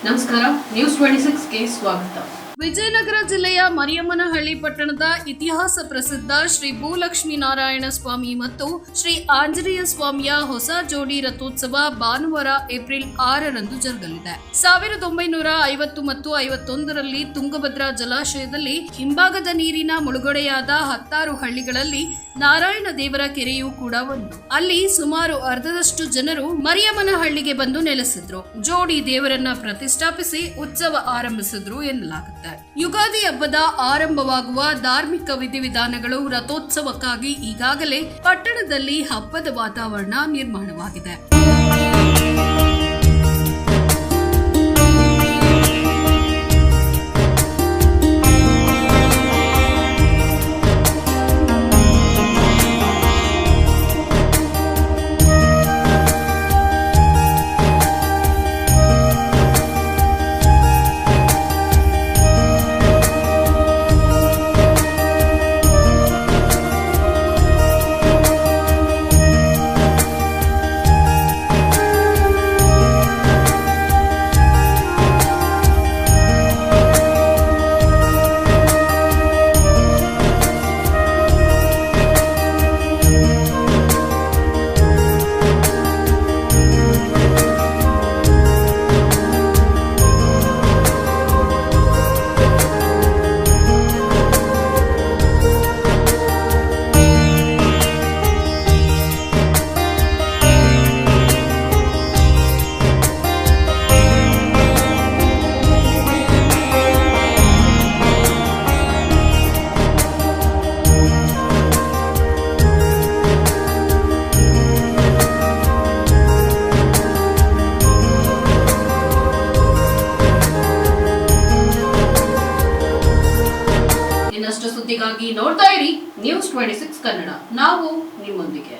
ನಮಸ್ಕಾರ, ನ್ಯೂಸ್ 26ಗೆ ಸ್ವಾಗತ. ವಿಜಯನಗರ ಜಿಲ್ಲೆಯ ಮರಿಯಮ್ಮನಹಳ್ಳಿ ಪಟ್ಟಣದ ಇತಿಹಾಸ ಪ್ರಸಿದ್ಧ ಶ್ರೀ ಭೂಲಕ್ಷ್ಮೀನಾರಾಯಣ ಸ್ವಾಮಿ ಮತ್ತು ಶ್ರೀ ಆಂಜನೇಯ ಸ್ವಾಮಿಯ ಹೊಸ ಜೋಡಿ ರಥೋತ್ಸವ ಭಾನುವಾರ ಏಪ್ರಿಲ್ 6ರಂದು ಜರುಗಲಿದೆ. 1950 ಮತ್ತು 51ರಲ್ಲಿ ತುಂಗಭದ್ರಾ ಜಲಾಶಯದಲ್ಲಿ ಹಿಂಭಾಗದ ನೀರಿನ ಮುಳುಗಡೆಯಾದ 16 ಹಳ್ಳಿಗಳಲ್ಲಿ ನಾರಾಯಣ ದೇವರ ಕೆರೆಯೂ ಕೂಡ ಒಂದು. ಅಲ್ಲಿ ಸುಮಾರು ಅರ್ಧದಷ್ಟು ಜನರು ಮರಿಯಮ್ಮನಹಳ್ಳಿಗೆ ಬಂದು ನೆಲೆಸಿದ್ರು. ಜೋಡಿ ದೇವರನ್ನ ಪ್ರತಿಷ್ಠಾಪಿಸಿ ಉತ್ಸವ ಆರಂಭಿಸಿದ್ರು ಎನ್ನಲಾಗುತ್ತೆ. ಯುಗಾದಿ ಹಬ್ಬದ ಆರಂಭವಾಗುವ ಧಾರ್ಮಿಕ ವಿಧಿವಿಧಾನಗಳು ರಥೋತ್ಸವಕ್ಕಾಗಿ ಈಗಾಗಲೇ ಪಟ್ಟಣದಲ್ಲಿ ಹಬ್ಬದ ವಾತಾವರಣ ನಿರ್ಮಾಣವಾಗಿದೆ. ಇನ್ನಷ್ಟು ಸುದ್ದಿಗಾಗಿ ನೋಡ್ತಾ ಇರಿ ನ್ಯೂಸ್ 26 ಕನ್ನಡ. ನಾವು ನಿಮ್ಮೊಂದಿಗೆ.